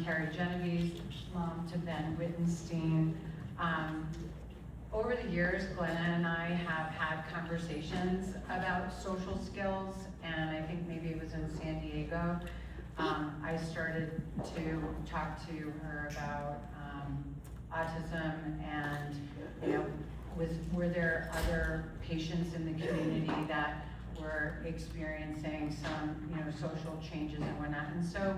Carrie Genovese, mom to Ben Wittenstein. Over the years, Glenna and I have had conversations about social skills, and I think maybe it was in San Diego. I started to talk to her about autism, and were there other patients in the community that were experiencing some social changes and whatnot. And so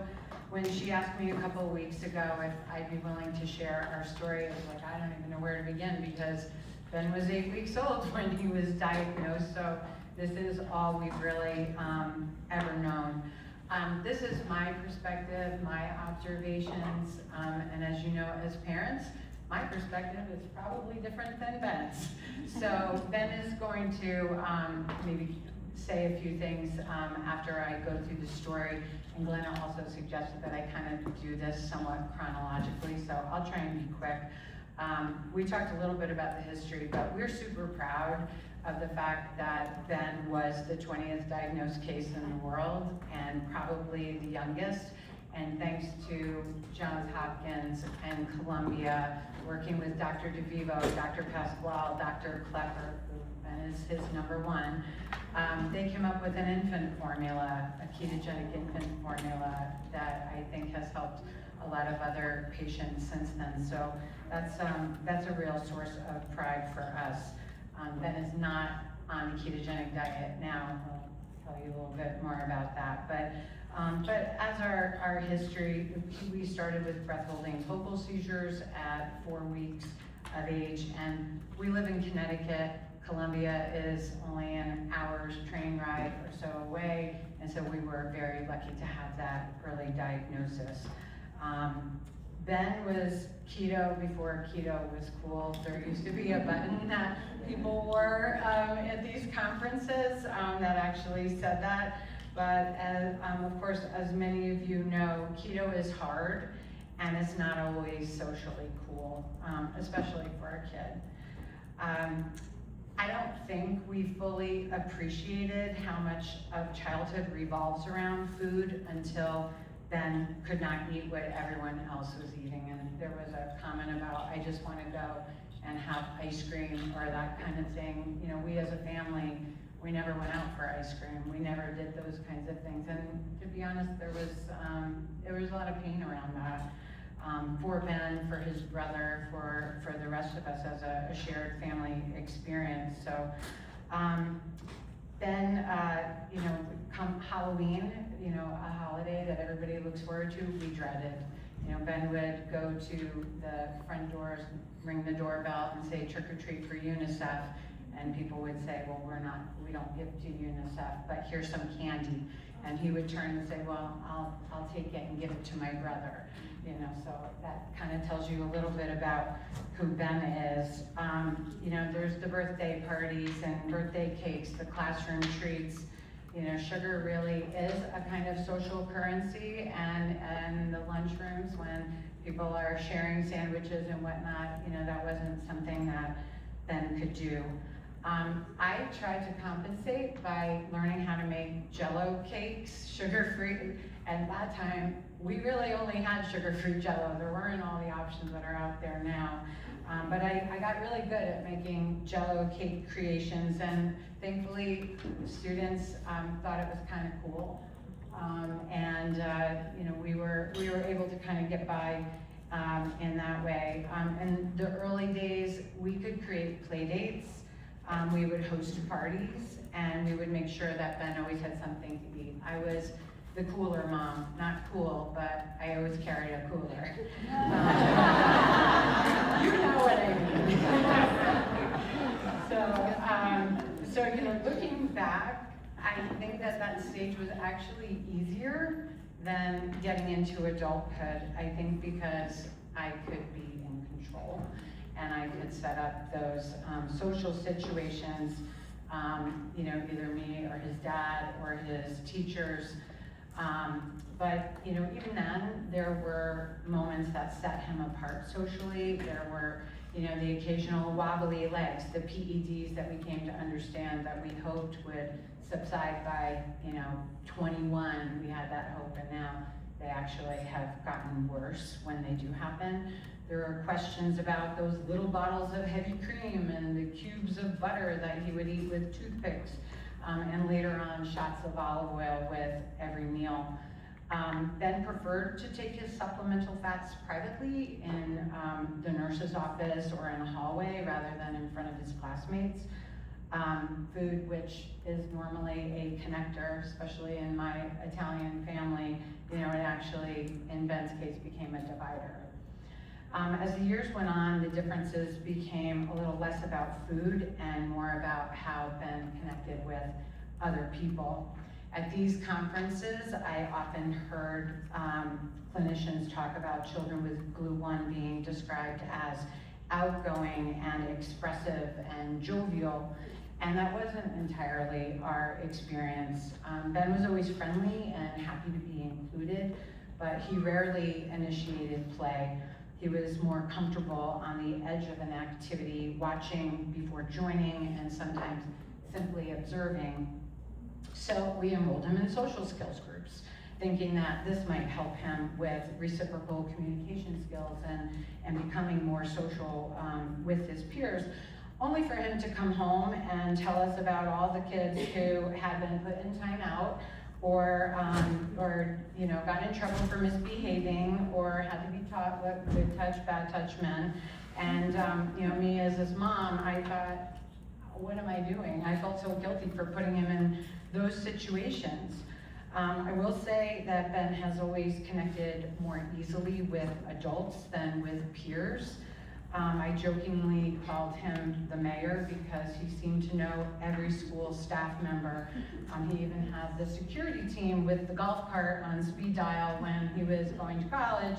when she asked me a couple of weeks ago if I'd be willing to share our story, I was like, I don't even know where to begin, because Ben was 8 weeks old when he was diagnosed, so this is all we've really ever known. This is my perspective, my observations, and as you know, as parents, my perspective is probably different than Ben's. So Ben is going to maybe say a few things after I go through the story, and Glenna also suggested that I kind of do this somewhat chronologically, so I'll try and be quick. We talked a little bit about the history, but we're super proud of the fact that Ben was the 20th diagnosed case in the world, and probably the youngest. And thanks to Johns Hopkins and Columbia, working with Dr. DeVivo, Dr. Pasquale, Dr. Klepper, who is his number one, they came up with an infant formula, a ketogenic infant formula that I think has helped a lot of other patients since then. So that's a real source of pride for us. Ben is not on the ketogenic diet now. I'll tell you a little bit more about that. But as our history, we started with breath-holding focal seizures at 4 weeks of age, and we live in Connecticut. Columbia is only an hour's train ride or so away, and so we were very lucky to have that early diagnosis. Ben was keto before keto was cool. There used to be a button that people wore at these conferences that actually said that. But as, of course, as many of you know, keto is hard, and it's not always socially cool, especially for a kid. I don't think we fully appreciated how much of childhood revolves around food until Ben could not eat what everyone else was eating. And there was a comment about, I just want to go and have ice cream or that kind of thing. You know, we as a family, we never went out for ice cream. We never did those kinds of things. And to be honest, there was a lot of pain around that. For Ben, for his brother, for the rest of us as a shared family experience. So then, come Halloween, a holiday that everybody looks forward to, we dreaded. Ben would go to the front doors, ring the doorbell and say, trick or treat for UNICEF. And people would say, well, we don't give to UNICEF, but here's some candy. And he would turn and say, well, I'll take it and give it to my brother. So that kind of tells you a little bit about who Ben is. There's the birthday parties and birthday cakes, the classroom treats. Sugar really is a kind of social currency, and the lunchrooms when people are sharing sandwiches and whatnot, that wasn't something that Ben could do. I tried to compensate by learning how to make Jell-O cakes, sugar-free. At that time, we really only had sugar-free Jell-O. There weren't all the options that are out there now. But I got really good at making Jell-O cake creations, and thankfully, students thought it was kind of cool. We were able to kind of get by in that way. In the early days, we could create play dates. We would host parties, and we would make sure that Ben always had something to eat. I was the cooler mom, not cool, but I always carried a cooler. You know what I mean. So looking back, I think that stage was actually easier than getting into adulthood. I think because I could be in control. And I could set up those social situations, either me or his dad or his teachers. But even then, there were moments that set him apart socially. There were, the occasional wobbly legs, the PEDs that we came to understand that we hoped would subside by, 21. We had that hope, and now They actually have gotten worse when they do happen. There are questions about those little bottles of heavy cream and the cubes of butter that he would eat with toothpicks, and later on shots of olive oil with every meal. Ben preferred to take his supplemental fats privately in the nurse's office or in a hallway rather than in front of his classmates. Food, which is normally a connector, especially in my Italian family, it actually, in Ben's case, became a divider. As the years went on, the differences became a little less about food and more about how Ben connected with other people. At these conferences, I often heard clinicians talk about children with GLut1 being described as outgoing and expressive and jovial, and that wasn't entirely our experience. Ben was always friendly and happy to be included, but he rarely initiated play. He was more comfortable on the edge of an activity, watching before joining, and sometimes simply observing. So we enrolled him in social skills groups, thinking that this might help him with reciprocal communication skills and becoming more social with his peers, only for him to come home and tell us about all the kids who had been put in timeout or got in trouble for misbehaving or had to be taught what good touch, bad touch meant. And me as his mom, I thought, what am I doing? I felt so guilty for putting him in those situations. I will say that Ben has always connected more easily with adults than with peers. I jokingly called him the mayor because he seemed to know every school staff member. He even had the security team with the golf cart on speed dial when he was going to college,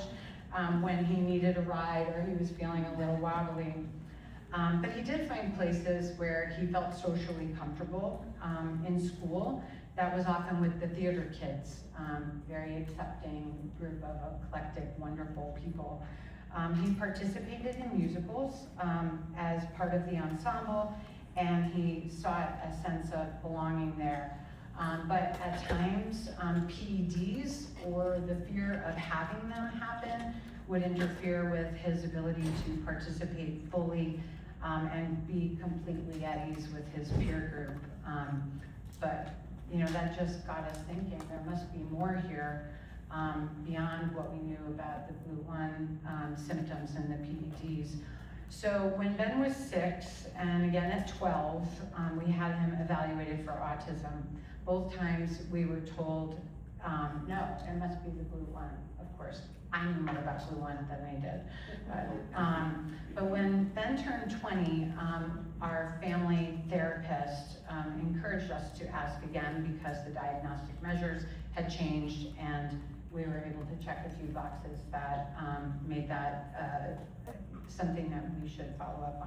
when he needed a ride or he was feeling a little wobbly. But he did find places where he felt socially comfortable. In school, that was often with the theater kids, very accepting group of eclectic, wonderful people. He participated in musicals as part of the ensemble, and he sought a sense of belonging there. But at times, PEDs, or the fear of having them happen, would interfere with his ability to participate fully and be completely at ease with his peer group. But that just got us thinking there must be more here beyond what we knew about the GLut1 symptoms and the PEDs. So when Ben was 6, and again at 12, we had him evaluated for autism. Both times we were told, no, it must be the GLut1. Of course, I knew more about GLut1 than they did. But when Ben turned 20, our family therapist encouraged us to ask again because the diagnostic measures had changed and we were able to check a few boxes that made that something that we should follow up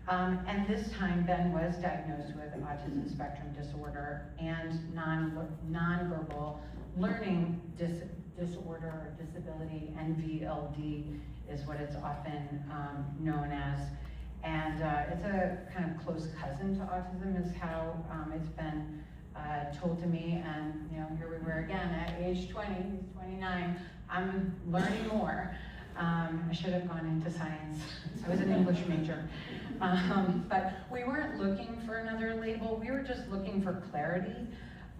on. And this time Ben was diagnosed with autism spectrum disorder and nonverbal learning disorder or disability, and VLD is what it's often known as. And it's a kind of close cousin to autism is how it's been told to me. And here we were again at age 20, he's 29, I'm learning more. I should have gone into science. I was an English major. But we weren't looking for another label, we were just looking for clarity.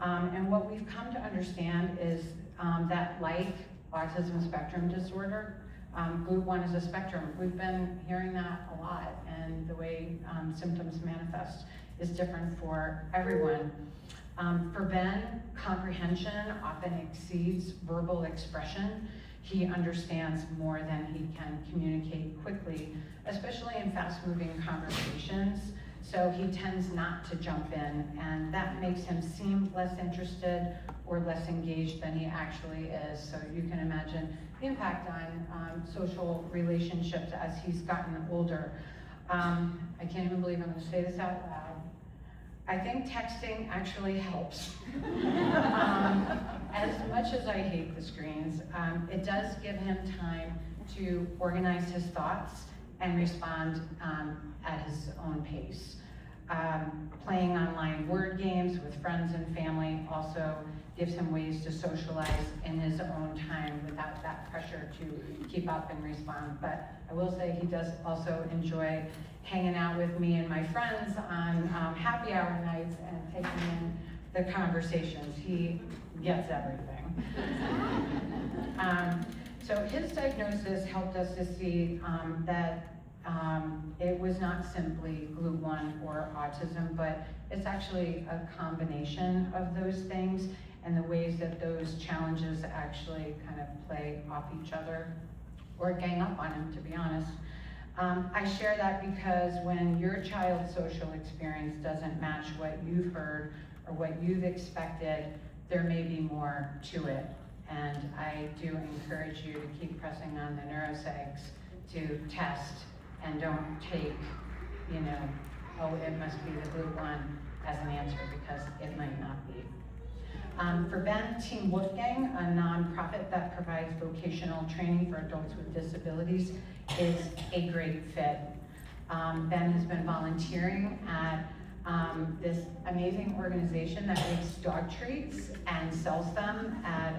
And what we've come to understand is that like autism spectrum disorder, GLut1 is a spectrum. We've been hearing that a lot, and the way symptoms manifest is different for everyone. For Ben, comprehension often exceeds verbal expression. He understands more than he can communicate quickly, especially in fast-moving conversations. So he tends not to jump in, and that makes him seem less interested or less engaged than he actually is. So you can imagine the impact on social relationships as he's gotten older. I can't even believe I'm gonna say this out loud. I think texting actually helps. As much as I hate the screens, it does give him time to organize his thoughts and respond at his own pace. Playing online word games with friends and family also gives him ways to socialize in his own time without that pressure to keep up and respond. But I will say he does also enjoy hanging out with me and my friends on happy hour nights and taking in the conversations. He gets everything. So his diagnosis helped us to see that it was not simply GLut1 or autism, but it's actually a combination of those things and the ways that those challenges actually kind of play off each other or gang up on him, to be honest. I share that because when your child's social experience doesn't match what you've heard or what you've expected, there may be more to it. And I do encourage you to keep pressing on the neuropsychs to test and don't take, you know, oh, it must be the GLut1 as an answer, because it might not be. For Ben, Team Wolfgang, a nonprofit that provides vocational training for adults with disabilities, is a great fit. Ben has been volunteering at this amazing organization that makes dog treats and sells them at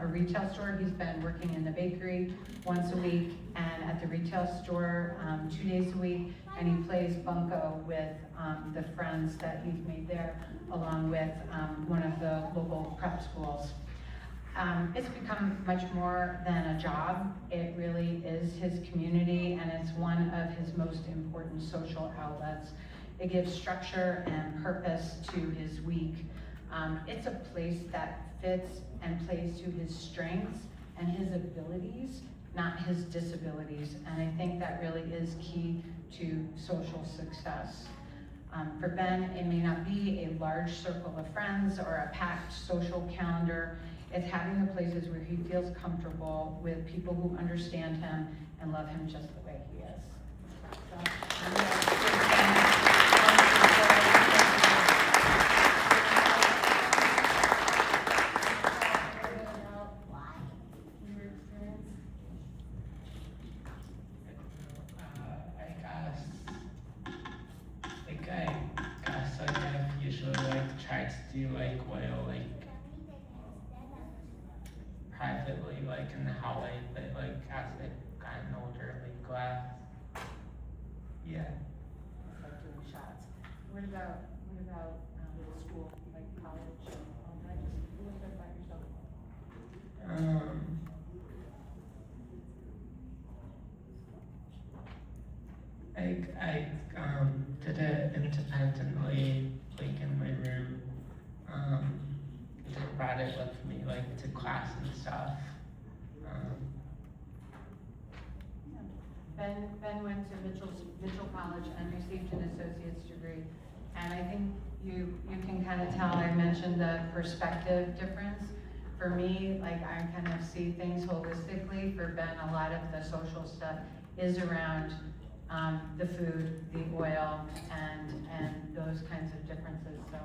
a retail store. He's been working in the bakery once a week and at the retail store 2 days a week, and he plays bunco with the friends that he's made there, along with one of the local prep schools. It's become much more than a job. It really is his community, and it's one of his most important social outlets. It gives structure and purpose to his week. It's a place that fits and plays to his strengths and his abilities, not his disabilities. And I think that really is key to social success. For Ben, it may not be a large circle of friends or a packed social calendar. It's having the places where he feels comfortable with people who understand him and love him just the way he is. So, do privately, in the hallway, but as I've gotten older, yeah. It's like doing shots. What about school, college? Can I just a little bit about yourself? I did it independently, in my room. I brought it with me, to class and stuff. Ben went to Mitchell College and received an associate's degree. And I think you can kind of tell, I mentioned the perspective difference. For me, I kind of see things holistically. For Ben, a lot of the social stuff is around the food, the oil, and those kinds of differences. So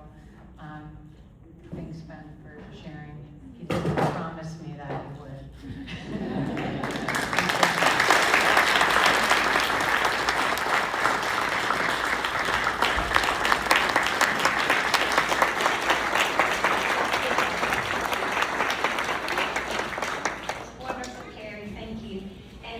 thanks, Ben, for sharing. He didn't promise me that he would.